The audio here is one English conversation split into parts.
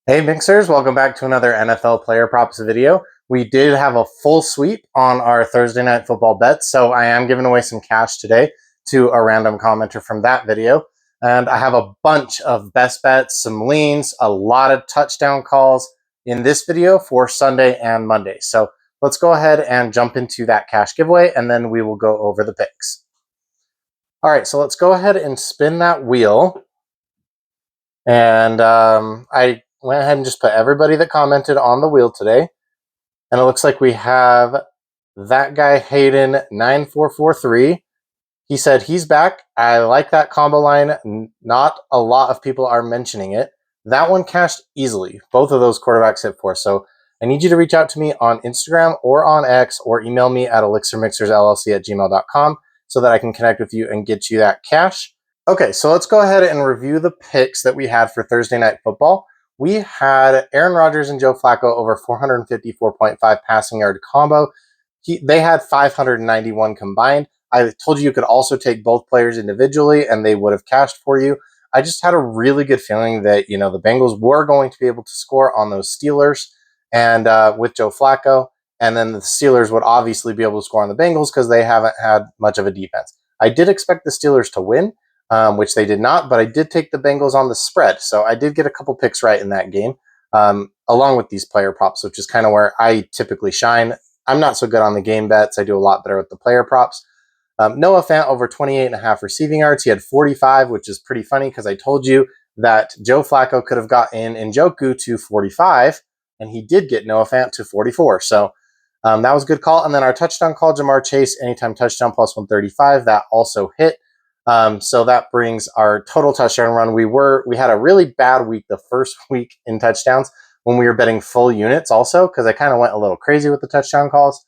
Hey Mixers, welcome back to another NFL player props video. We did have a full sweep on our Thursday night football bets, so I am giving away some cash today to a random commenter from that video. And I have a bunch of best bets, some leans, a lot of touchdown calls in this video for Sunday and Monday. So let's go ahead and jump into that cash giveaway, and then we will go over the picks. All right, so let's go ahead and spin that wheel. And I went ahead and just put everybody that commented on the wheel today. And it looks like we have that guy, Hayden9443. He said he's back. I like that combo line. Not a lot of people are mentioning it. That one cashed easily. Both of those quarterbacks hit for. So I need you to reach out to me on Instagram or on X or email me at elixirmixersllc@gmail.com so that I can connect with you and get you that cash. Okay, so let's go ahead and review the picks that we had for Thursday Night Football. We had Aaron Rodgers and Joe Flacco over 454.5 passing yard combo. They had 591 combined. I told you could also take both players individually and they would have cashed for you. I just had a really good feeling that, the Bengals were going to be able to score on those Steelers and with Joe Flacco. And then the Steelers would obviously be able to score on the Bengals because they haven't had much of a defense. I did expect the Steelers to win, which they did not, but I did take the Bengals on the spread. So I did get a couple picks right in that game, along with these player props, which is kind of where I typically shine. I'm not so good on the game bets. I do a lot better with the player props. Noah Fant over 28.5 receiving yards. He had 45, which is pretty funny because I told you that Joe Flacco could have got in Njoku to 45, and he did get Noah Fant to 44. So that was a good call. And then our touchdown call, Jamar Chase, anytime touchdown plus 135, that also hit. So that brings our total touchdown run. We had a really bad week the first week in touchdowns when we were betting full units also, because I kind of went a little crazy with the touchdown calls.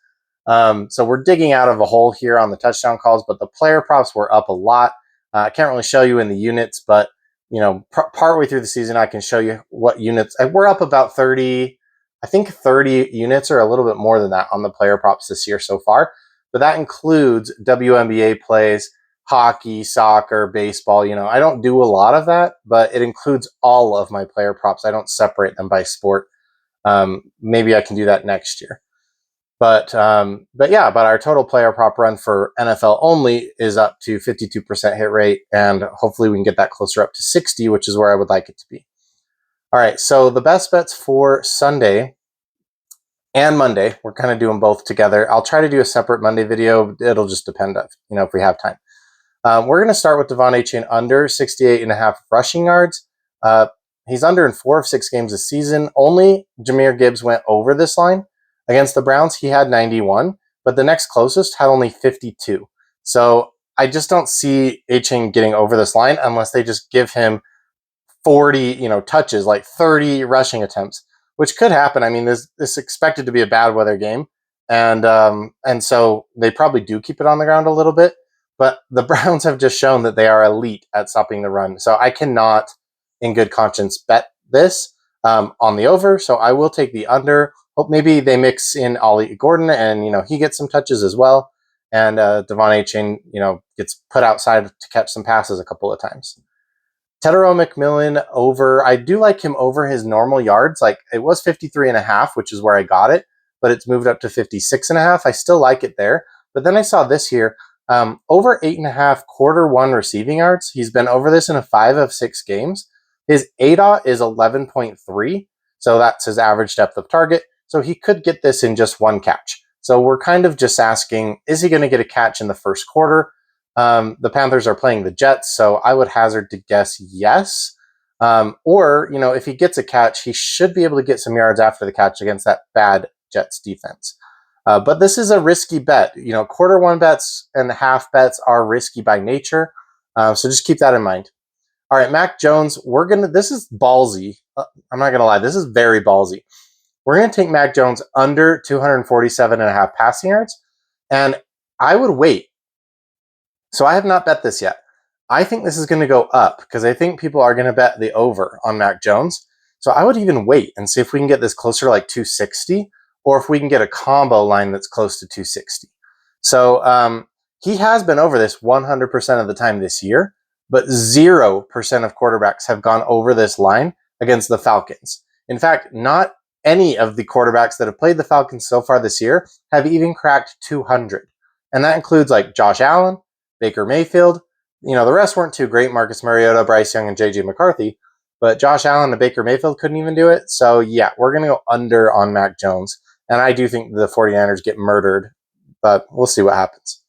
So we're digging out of a hole here on the touchdown calls, but the player props were up a lot. I can't really show you in the units, but partway through the season, I can show you what units. We're up about 30, I think 30 units or a little bit more than that on the player props this year so far. But that includes WNBA plays, hockey, soccer, baseball. I don't do a lot of that, but it includes all of my player props. I don't separate them by sport. Maybe I can do that next year. But our total player prop run for NFL only is up to 52% hit rate, and hopefully we can get that closer up to 60, which is where I would like it to be. All right, so the best bets for Sunday and Monday, we're kind of doing both together. I'll try to do a separate Monday video. It'll just depend on, if we have time. We're going to start with Devon Achane under 68.5 rushing yards. He's under in 4 of 6 games this season. Only Jahmyr Gibbs went over this line. Against the Browns, he had 91, but the next closest had only 52. So I just don't see Achane getting over this line unless they just give him 40, touches, like 30 rushing attempts, which could happen. I mean, this is expected to be a bad weather game, and so they probably do keep it on the ground a little bit. But the Browns have just shown that they are elite at stopping the run. So I cannot, in good conscience, bet this on the over. So I will take the under. Hope maybe they mix in Ollie Gordon and, he gets some touches as well. And Devon Achane, gets put outside to catch some passes a couple of times. Tedero McMillan over. I do like him over his normal yards. Like it was 53.5, which is where I got it, but it's moved up to 56.5. I still like it there. But then I saw this here. Over 8.5 quarter one receiving yards. He's been over this in 5 of 6 games. His ADOT is 11.3, so that's his average depth of target. So he could get this in just one catch. So we're kind of just asking, is he going to get a catch in the first quarter? The Panthers are playing the Jets, so I would hazard to guess yes. Or, if he gets a catch, he should be able to get some yards after the catch against that bad Jets defense. But this is a risky bet. Quarter one bets and half bets are risky by nature. So just keep that in mind. All right, Mac Jones, this is ballsy. I'm not going to lie. This is very ballsy. We're going to take Mac Jones under 247.5 passing yards. And I would wait. So I have not bet this yet. I think this is going to go up because I think people are going to bet the over on Mac Jones. So I would even wait and see if we can get this closer to like 260 or if we can get a combo line that's close to 260. So he has been over this 100% of the time this year, but 0% of quarterbacks have gone over this line against the Falcons. In fact, not any of the quarterbacks that have played the Falcons so far this year have even cracked 200. And that includes like Josh Allen, Baker Mayfield. The rest weren't too great. Marcus Mariota, Bryce Young, and J.J. McCarthy. But Josh Allen and Baker Mayfield couldn't even do it. So, yeah, we're going to go under on Mac Jones. And I do think the 49ers get murdered, but we'll see what happens.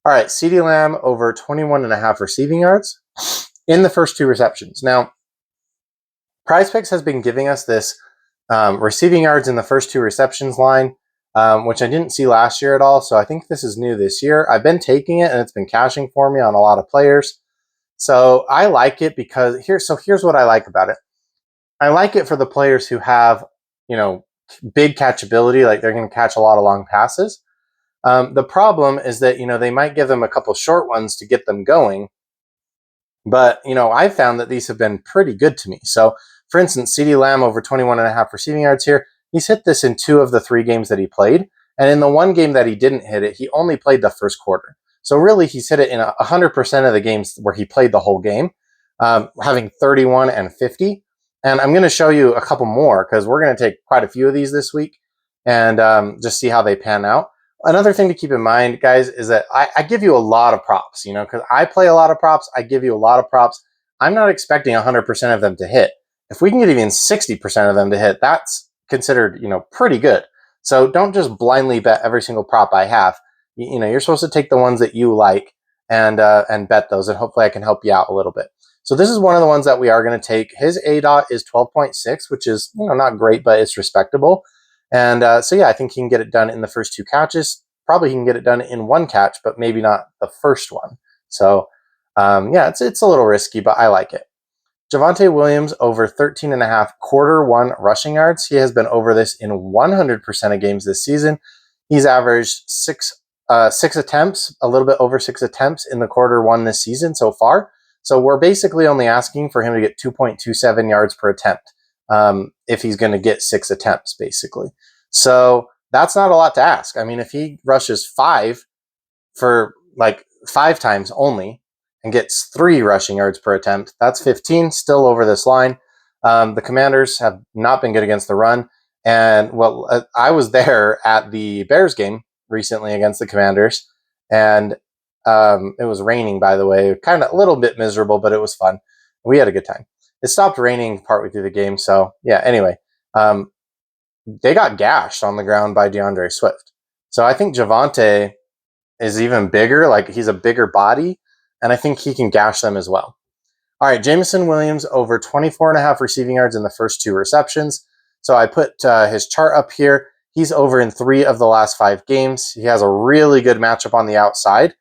All right, CeeDee Lamb over 21.5 receiving yards in the first 2 receptions. Now, PrizePicks has been giving us this receiving yards in the first 2 receptions line, which I didn't see last year at all. So I think this is new this year. I've been taking it, and it's been cashing for me on a lot of players. So I like it because here's what I like about it. I like it for the players who have, big catchability, like they're going to catch a lot of long passes. The problem is that, they might give them a couple short ones to get them going. But, I've found that these have been pretty good to me. So, for instance, CeeDee Lamb over 21.5 receiving yards here. He's hit this in 2 of the 3 games that he played. And in the 1 game that he didn't hit it, he only played the first quarter. So really, he's hit it in 100% of the games where he played the whole game, having 31 and 50. And I'm going to show you a couple more because we're going to take quite a few of these this week and just see how they pan out. Another thing to keep in mind, guys, is that I give you a lot of props, because I play a lot of props. I give you a lot of props. I'm not expecting 100% of them to hit. If we can get even 60% of them to hit, that's considered, pretty good. So don't just blindly bet every single prop I have. You're supposed to take the ones that you like and bet those, and hopefully I can help you out a little bit. So this is one of the ones that we are going to take. His ADOT is 12.6, which is not great, but it's respectable. And so yeah, I think he can get it done in the first 2 catches. Probably he can get it done in 1 catch, but maybe not the first one. So yeah, it's a little risky, but I like it. Javonte Williams over 13.5 quarter 1 rushing yards. He has been over this in 100% of games this season. He's averaged 6 attempts, a little bit over 6 attempts in the quarter 1 this season so far. So we're basically only asking for him to get 2.27 yards per attempt if he's going to get 6 attempts, basically. So that's not a lot to ask. I mean, if he rushes 5 for like 5 times only and gets 3 rushing yards per attempt, that's 15, still over this line. The Commanders have not been good against the run. And I was there at the Bears game recently against the Commanders, and it was raining, by the way, kind of a little bit miserable, but it was fun. We had a good time. It stopped raining partway through the game. So yeah, anyway, they got gashed on the ground by DeAndre Swift. So I think Javonte is even bigger. Like, he's a bigger body, and I think he can gash them as well. All right, Jameson Williams over 24.5 receiving yards in the first 2 receptions. So I put his chart up here. He's over in 3 of the last 5 games. He has a really good matchup on the outside,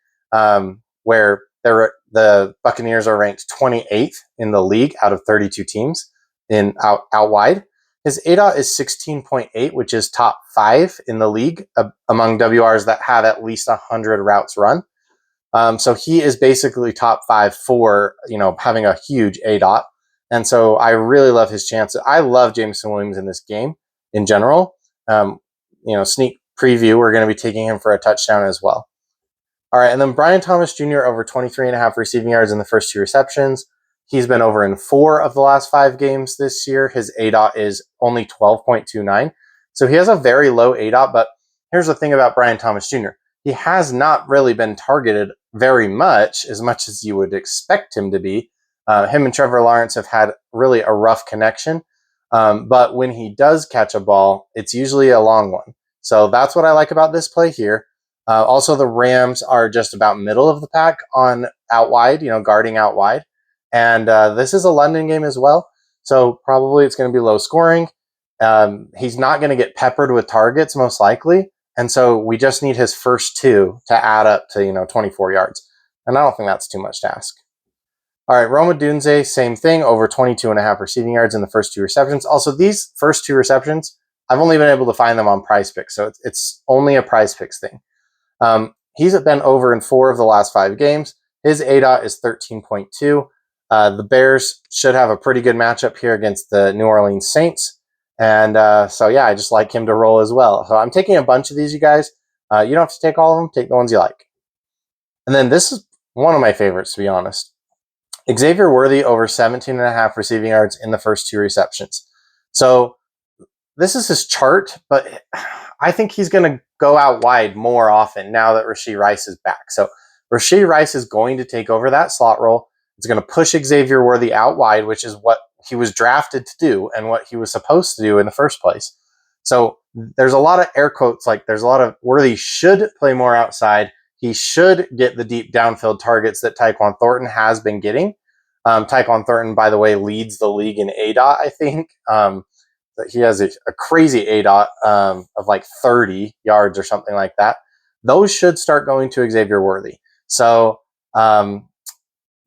where the Buccaneers are ranked 28th in the league out of 32 teams out wide. His ADOT is 16.8, which is top 5 in the league among WRs that have at least 100 routes run. So he is basically top 5 for, having a huge ADOT. And so I really love his chances. I love Jameson Williams in this game in general. Sneak preview, we're going to be taking him for a touchdown as well. All right, and then Brian Thomas Jr. over 23.5 receiving yards in the first 2 receptions. He's been over in 4 of the last 5 games this year. His ADOT is only 12.29. So he has a very low ADOT, but here's the thing about Brian Thomas Jr. He has not really been targeted very much as you would expect him to be. Him and Trevor Lawrence have had really a rough connection. But when he does catch a ball, it's usually a long one. So that's what I like about this play here. Also, the Rams are just about middle of the pack on out wide, guarding out wide. And this is a London game as well. So probably it's going to be low scoring. He's not going to get peppered with targets, most likely. And so we just need his first 2 to add up to, 24 yards. And I don't think that's too much to ask. All right, Roma Dunze, same thing, over 22.5 receiving yards in the first 2 receptions. Also, these first 2 receptions, I've only been able to find them on PrizePicks, so it's only a PrizePicks thing. He's been over in 4 of the last 5 games. His ADOT is 13.2. The Bears should have a pretty good matchup here against the New Orleans Saints. And so, yeah, I just like him to roll as well. So I'm taking a bunch of these, you guys. You don't have to take all of them. Take the ones you like. And then this is one of my favorites, to be honest. Xavier Worthy over 17.5 receiving yards in the first 2 receptions. So this is his chart, but I think he's going to go out wide more often now that Rashee Rice is back. So Rashee Rice is going to take over that slot role. It's going to push Xavier Worthy out wide, which is what he was drafted to do and what he was supposed to do in the first place. So there's a lot of air quotes, like there's a lot of Worthy should play more outside. He should get the deep downfield targets that Tyquan Thornton has been getting. Tyquan Thornton, by the way, leads the league in ADOT, I think. He has a crazy ADOT of like 30 yards or something like that. Those should start going to Xavier Worthy. So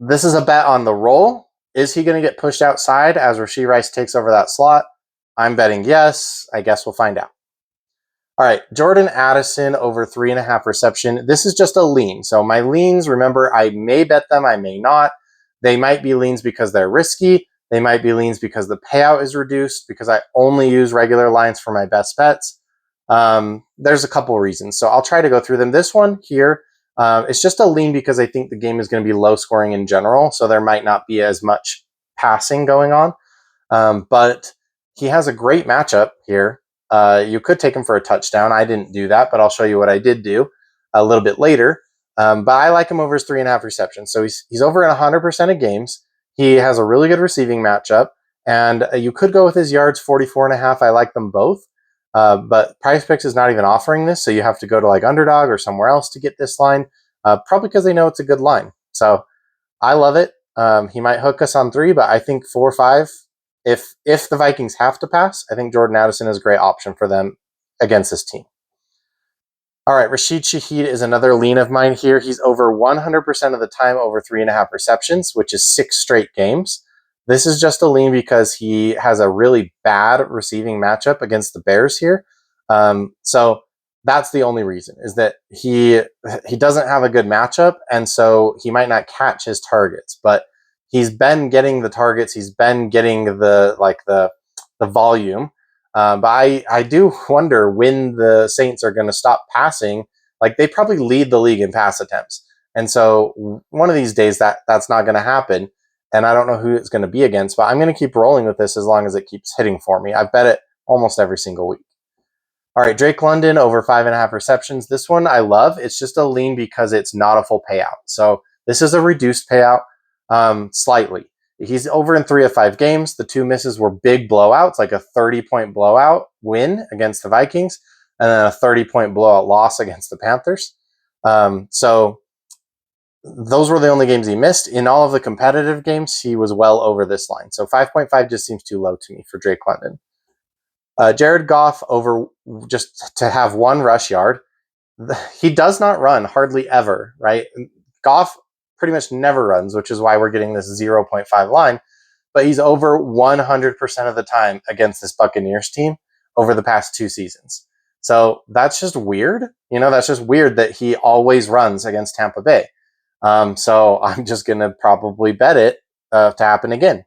this is a bet on the roll. Is he going to get pushed outside as Rashee Rice takes over that slot? I'm betting yes. I guess we'll find out. All right, Jordan Addison over 3.5 reception. This is just a lean. So my leans, remember, I may bet them, I may not. They might be leans because they're risky. They might be leans because the payout is reduced, because I only use regular lines for my best bets. There's a couple of reasons. So I'll try to go through them. This one here, it's just a lean because I think the game is going to be low scoring in general. So there might not be as much passing going on. But he has a great matchup here. You could take him for a touchdown. I didn't do that, but I'll show you what I did do a little bit later. But I like him over his 3.5 receptions. So he's over in 100% of games. He has a really good receiving matchup. And you could go with his yards, 44.5. I like them both. But PrizePicks is not even offering this. So you have to go to like Underdog or somewhere else to get this line. Probably because they know it's a good line. So I love it. He might hook us on 3, but I think 4 or 5. If the Vikings have to pass, I think Jordan Addison is a great option for them against this team. All right, Rashid Shaheed is another lean of mine here. He's over 100% of the time over 3.5 receptions, which is 6 straight games. This is just a lean because he has a really bad receiving matchup against the Bears here. So that's the only reason, is that he doesn't have a good matchup, and so he might not catch his targets. But he's been getting the targets. He's been getting the volume. But I do wonder when the Saints are going to stop passing. Like, they probably lead the league in pass attempts. And so one of these days that's not going to happen. And I don't know who it's going to be against, but I'm going to keep rolling with this as long as it keeps hitting for me. I've bet it almost every single week. All right, Drake London over 5.5 receptions. This one I love. It's just a lean because it's not a full payout. So this is a reduced payout slightly. He's over in 3 of 5 games. The 2 misses were big blowouts, like a 30-point blowout win against the Vikings, and then a 30-point blowout loss against the Panthers. So those were the only games he missed. In all of the competitive games, he was well over this line. So 5.5 just seems too low to me for Drake London. Jared Goff over just to have 1 rush yard. He does not run hardly ever, right? Goff pretty much never runs, which is why we're getting this 0.5 line. But he's over 100% of the time against this Buccaneers team over the past 2 seasons. So that's just weird. That's just weird that he always runs against Tampa Bay. So I'm just going to probably bet it to happen again.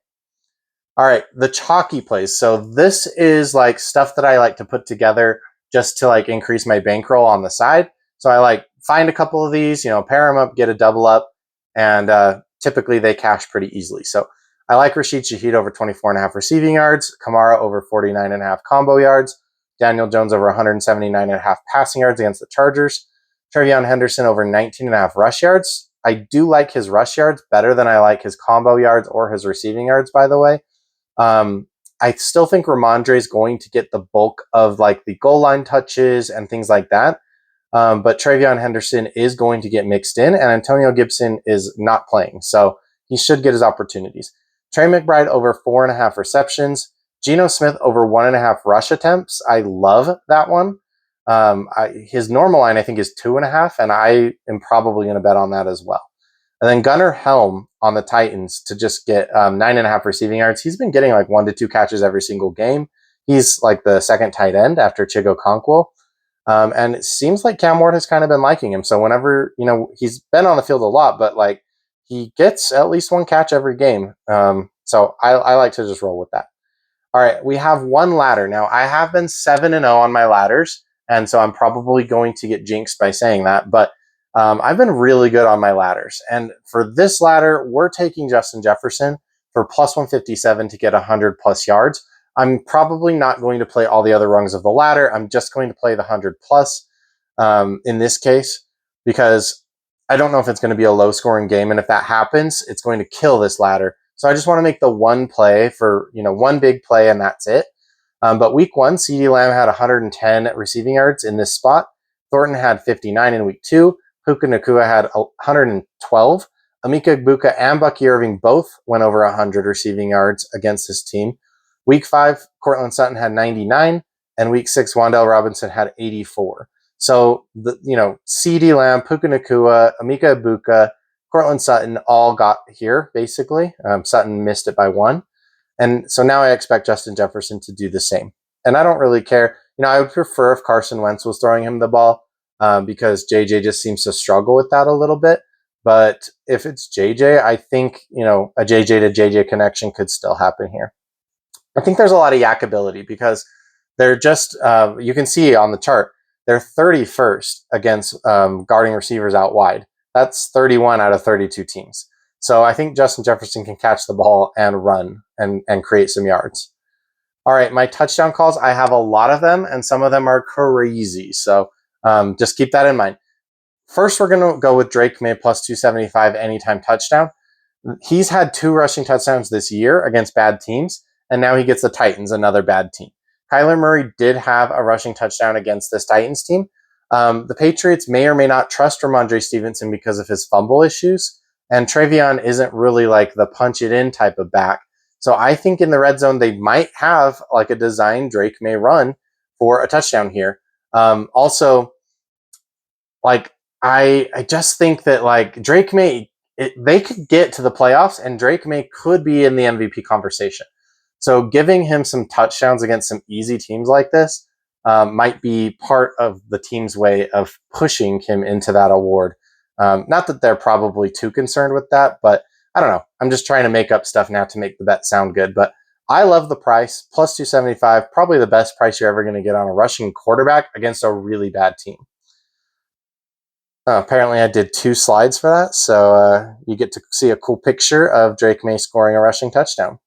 All right, the chalky plays. So this is like stuff that I like to put together just to like increase my bankroll on the side. So I like find a couple of these, pair them up, get a double up, and typically they cash pretty easily. So I like Rashid Shaheed over 24.5 receiving yards, Kamara over 49.5 combo yards, Daniel Jones over 179.5 passing yards against the Chargers, Trevion Henderson over 19.5 rush yards. I do like his rush yards better than I like his combo yards or his receiving yards, by the way. I still think Ramondre is going to get the bulk of like the goal line touches and things like that. But Trevion Henderson is going to get mixed in, and Antonio Gibson is not playing. So he should get his opportunities. Trey McBride over 4.5 receptions. Geno Smith over 1.5 rush attempts. I love that one. His normal line, I think, is 2.5, and I am probably going to bet on that as well. And then Gunnar Helm on the Titans to just get 9.5 receiving yards. He's been getting like 1 to 2 catches every single game. He's like the second tight end after Chigo Okonkwo. And it seems like Cam Ward has kind of been liking him. So whenever, he's been on the field a lot, but like he gets at least 1 catch every game. So I like to just roll with that. All right, we have 1 ladder. Now, I have been 7-0 on my ladders, and so I'm probably going to get jinxed by saying that, but I've been really good on my ladders. And for this ladder, we're taking Justin Jefferson for plus 157 to get 100 plus yards. I'm probably not going to play all the other rungs of the ladder. I'm just going to play the 100 plus in this case, because I don't know if it's going to be a low scoring game. And if that happens, it's going to kill this ladder. So I just want to make the one play for, one big play, and that's it. But week 1, CeeDee Lamb had 110 receiving yards in this spot. Thornton had 59 in week 2. Puka Nacua had 112. Emeka Egbuka and Bucky Irving both went over 100 receiving yards against this team. Week 5, Cortland Sutton had 99, and week 6, Wan'Dale Robinson had 84. So, CeeDee Lamb, Puka Nacua, Emeka Egbuka, Cortland Sutton all got here, basically. Sutton missed it by 1. And so now I expect Justin Jefferson to do the same. And I don't really care. I would prefer if Carson Wentz was throwing him the ball because JJ just seems to struggle with that a little bit. But if it's JJ, I think, a JJ to JJ connection could still happen here. I think there's a lot of yak ability because they're just, you can see on the chart, they're 31st against guarding receivers out wide. That's 31 out of 32 teams. So I think Justin Jefferson can catch the ball and run and create some yards. All right, my touchdown calls, I have a lot of them, and some of them are crazy. So just keep that in mind. First, we're going to go with Drake May plus 275 anytime touchdown. He's had 2 rushing touchdowns this year against bad teams, and now he gets the Titans, another bad team. Kyler Murray did have a rushing touchdown against this Titans team. The Patriots may or may not trust Ramondre Stevenson because of his fumble issues, and Trevion isn't really like the punch it in type of back. So I think in the red zone, they might have like a design Drake May run for a touchdown here. Also, like, I just think that like Drake May, they could get to the playoffs and Drake May could be in the MVP conversation. So giving him some touchdowns against some easy teams like this might be part of the team's way of pushing him into that award. Not that they're probably too concerned with that, but I don't know. I'm just trying to make up stuff now to make the bet sound good. But I love the price. Plus 275, probably the best price you're ever going to get on a rushing quarterback against a really bad team. Apparently, I did 2 slides for that, so you get to see a cool picture of Drake May scoring a rushing touchdown.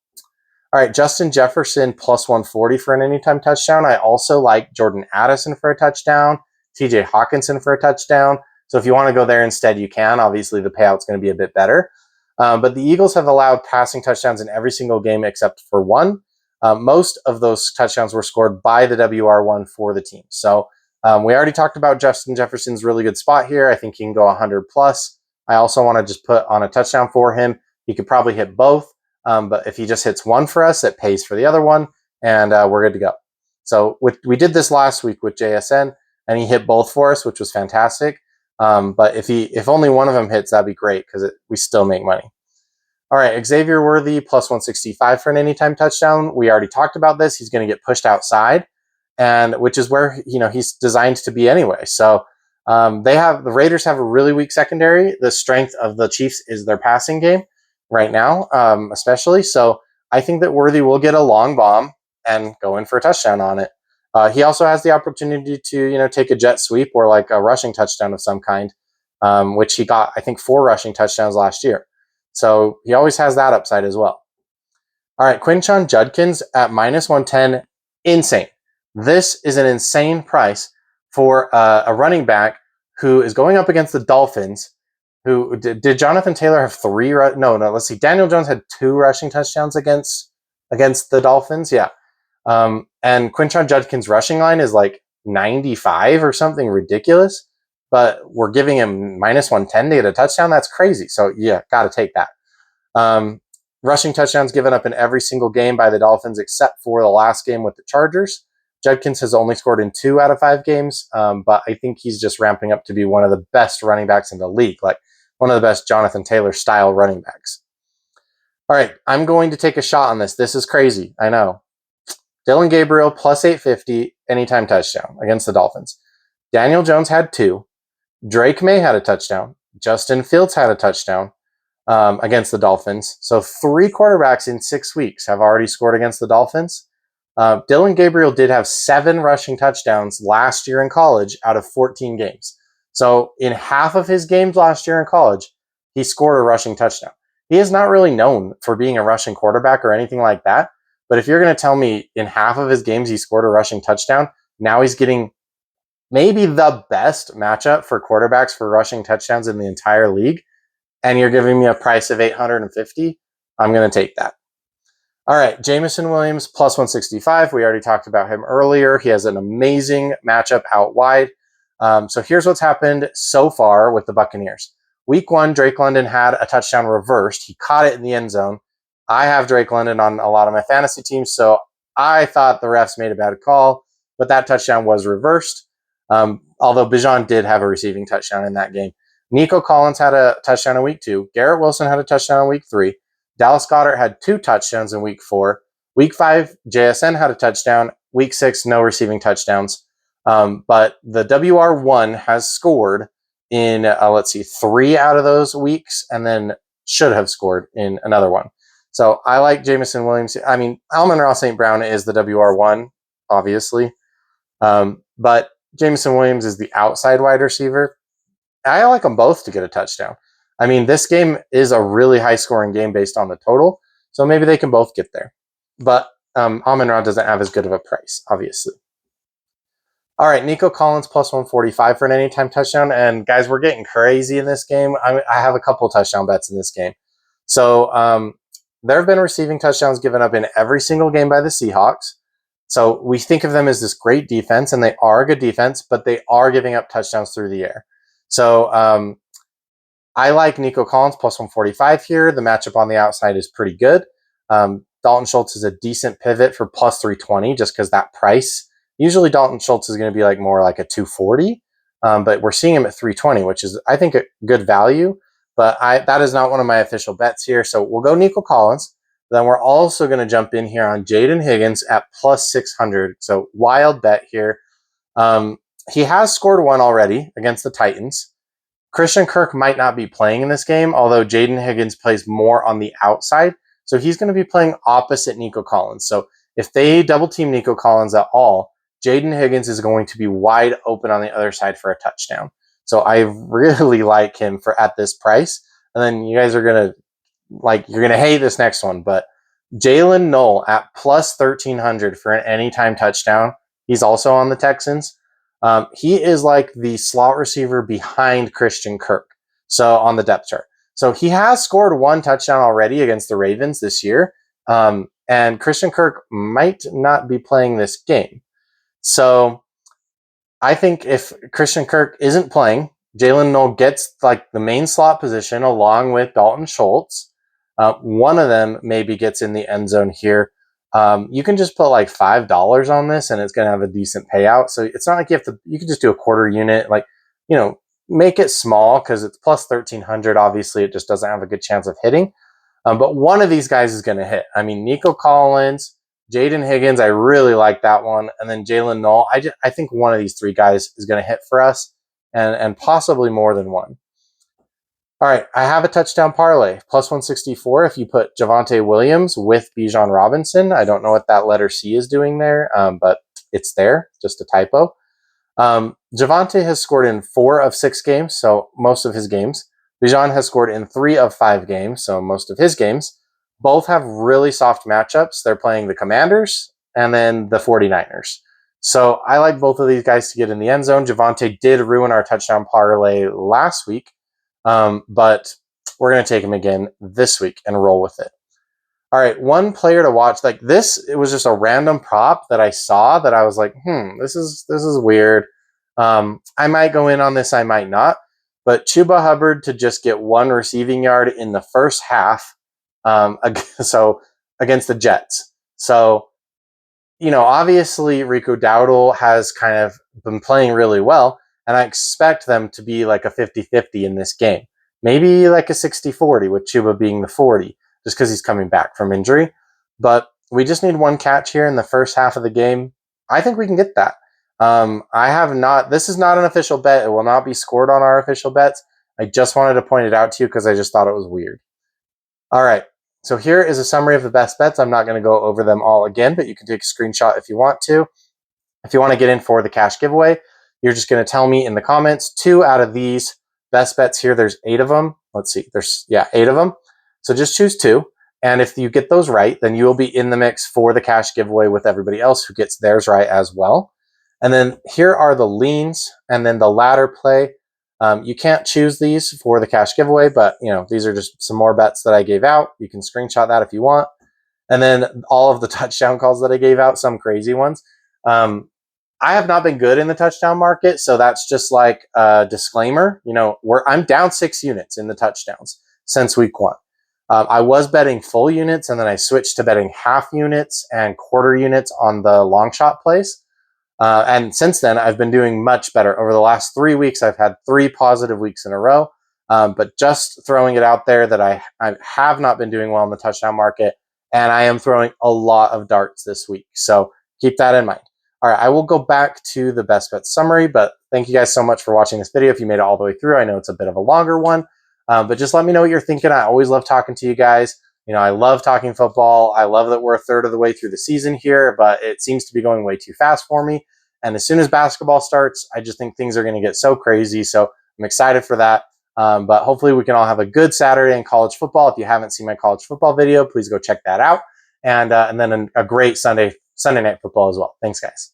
All right, Justin Jefferson plus 140 for an anytime touchdown. I also like Jordan Addison for a touchdown, TJ Hawkinson for a touchdown. So if you want to go there instead, you can. Obviously, the payout's going to be a bit better. But the Eagles have allowed passing touchdowns in every single game except for 1. Most of those touchdowns were scored by the WR1 for the team. So we already talked about Justin Jefferson's really good spot here. I think he can go 100 plus. I also want to just put on a touchdown for him. He could probably hit both. But if he just hits one for us, it pays for the other one, and we're good to go. So we did this last week with JSN, and he hit both for us, which was fantastic. But if only one of them hits, that'd be great because we still make money. All right, Xavier Worthy plus 165 for an anytime touchdown. We already talked about this. He's going to get pushed outside, and which is where he's designed to be anyway. So the Raiders have a really weak secondary. The strength of the Chiefs is their passing game right now, especially. So I think that Worthy will get a long bomb and go in for a touchdown on it. He also has the opportunity to, take a jet sweep or like a rushing touchdown of some kind, which he got, I think, 4 rushing touchdowns last year. So he always has that upside as well. All right, Quinshon Judkins at minus 110, insane. This is an insane price for a running back who is going up against the Dolphins. Who did Jonathan Taylor have 3? No. Let's see. Daniel Jones had 2 rushing touchdowns against the Dolphins. Yeah. And Quinshon Judkins' rushing line is like 95 or something ridiculous. But we're giving him minus 110 to get a touchdown. That's crazy. So yeah, got to take that. Rushing touchdowns given up in every single game by the Dolphins except for the last game with the Chargers. Judkins has only scored in 2 out of 5 games, but I think he's just ramping up to be one of the best running backs in the league, like one of the best Jonathan Taylor-style running backs. All right, I'm going to take a shot on this. This is crazy, I know. Dylan Gabriel plus 850 anytime touchdown against the Dolphins. Daniel Jones had 2. Drake May had a touchdown. Justin Fields had a touchdown against the Dolphins. So 3 quarterbacks in 6 weeks have already scored against the Dolphins. Dylan Gabriel did have 7 rushing touchdowns last year in college out of 14 games. So in half of his games last year in college, he scored a rushing touchdown. He is not really known for being a rushing quarterback or anything like that, But if you're going to tell me in half of his games he scored a rushing touchdown, now he's getting maybe the best matchup for quarterbacks for rushing touchdowns in the entire league, and you're giving me a price of $850, I'm going to take that. All right, Jameson Williams, plus 165. We already talked about him earlier. He has an amazing matchup out wide. So here's what's happened so far with the Buccaneers. Week 1, Drake London had a touchdown reversed. He caught it in the end zone. I have Drake London on a lot of my fantasy teams, so I thought the refs made a bad call, but that touchdown was reversed. Although Bijan did have a receiving touchdown in that game. Nico Collins had a touchdown in week 2. Garrett Wilson had a touchdown in week 3. Dallas Goedert had 2 touchdowns in week 4. Week 5, JSN had a touchdown. Week 6, no receiving touchdowns. But the WR1 has scored in, 3 out of those weeks, and then should have scored in another one. So I like Jameson Williams. I mean, Amon-Ra St. Brown is the WR1, obviously. But Jameson Williams is the outside wide receiver. I like them both to get a touchdown. I mean, this game is a really high-scoring game based on the total, so maybe they can both get there. But Amon-Ra doesn't have as good of a price, obviously. All right, Nico Collins, plus 145 for an anytime touchdown. And guys, we're getting crazy in this game. I have a couple touchdown bets in this game. So there have been receiving touchdowns given up in every single game by the Seahawks. So we think of them as this great defense, and they are a good defense, but they are giving up touchdowns through the air. So I like Nico Collins, plus 145 here. The matchup on the outside is pretty good. Dalton Schultz is a decent pivot for plus 320 just because that price. Usually Dalton Schultz is going to be like more like a 240, but we're seeing him at 320, which is, I think, a good value. But that is not one of my official bets here. So we'll go Nico Collins. Then we're also going to jump in here on Jaden Higgins at plus 600. So wild bet here. He has scored one already against the Titans. Christian Kirk might not be playing in this game, although Jaden Higgins plays more on the outside. So he's going to be playing opposite Nico Collins. So if they double team Nico Collins at all, Jaden Higgins is going to be wide open on the other side for a touchdown. So I really like him for at this price. And then you guys are going to you're going to hate this next one, but Jalen Knoll at plus 1,300 for an anytime touchdown. He's also on the Texans. He is like the slot receiver behind Christian Kirk. So on the depth chart. So he has scored 1 touchdown already against the Ravens this year. And Christian Kirk might not be playing this game. So I think if Christian Kirk isn't playing, Jalen Knoll gets like the main slot position along with Dalton Schultz. One of them maybe gets in the end zone here. You can just put like $5 on this and it's going to have a decent payout. So it's not like you can just do a quarter unit, make it small because it's plus 1,300. Obviously, it just doesn't have a good chance of hitting. But one of these guys is going to hit. I mean, Nico Collins, Jaden Higgins, I really like that one. And then Jalen Knoll, I think one of these 3 guys is going to hit for us and possibly more than one. All right, I have a touchdown parlay, plus 164 if you put Javonte Williams with Bijan Robinson. I don't know what that letter C is doing there, but it's there, just a typo. Javonte has scored in 4 of 6 games, so most of his games. Bijan has scored in 3 of 5 games, so most of his games. Both have really soft matchups. They're playing the Commanders and then the 49ers. So I like both of these guys to get in the end zone. Javonte did ruin our touchdown parlay last week. But we're going to take him again this week and roll with it. All right, one player to watch like this. It was just a random prop that I saw that I was like, this is weird. I might go in on this, I might not. But Chuba Hubbard to just get 1 receiving yard in the first half, so against the Jets. So, obviously Rico Dowdle has kind of been playing really well. And I expect them to be like a 50-50 in this game. Maybe like a 60-40 with Chuba being the 40, just because he's coming back from injury. But we just need 1 catch here in the first half of the game. I think we can get that. This is not an official bet. It will not be scored on our official bets. I just wanted to point it out to you because I just thought it was weird. All right. So here is a summary of the best bets. I'm not going to go over them all again, but you can take a screenshot if you want to. If you want to get in for the cash giveaway, you're just going to tell me in the comments 2 out of these best bets here. There's 8 of them. Let's see. There's 8 of them. So just choose 2. And if you get those right, then you will be in the mix for the cash giveaway with everybody else who gets theirs right as well. And then here are the leans and then the ladder play. You can't choose these for the cash giveaway, but these are just some more bets that I gave out. You can screenshot that if you want. And then all of the touchdown calls that I gave out, some crazy ones. I have not been good in the touchdown market, so that's just like a disclaimer. I'm down 6 units in the touchdowns since week 1. I was betting full units, and then I switched to betting half units and quarter units on the long shot plays. And since then, I've been doing much better. Over the last 3 weeks, I've had 3 positive weeks in a row. But just throwing it out there that I have not been doing well in the touchdown market, and I am throwing a lot of darts this week. So keep that in mind. All right, I will go back to the best bet summary, but thank you guys so much for watching this video. If you made it all the way through, I know it's a bit of a longer one, but just let me know what you're thinking. I always love talking to you guys. I love talking football. I love that we're a third of the way through the season here, but it seems to be going way too fast for me. And as soon as basketball starts, I just think things are going to get so crazy. So I'm excited for that. But hopefully we can all have a good Saturday in college football. If you haven't seen my college football video, please go check that out. And then a great Sunday night football as well. Thanks, guys.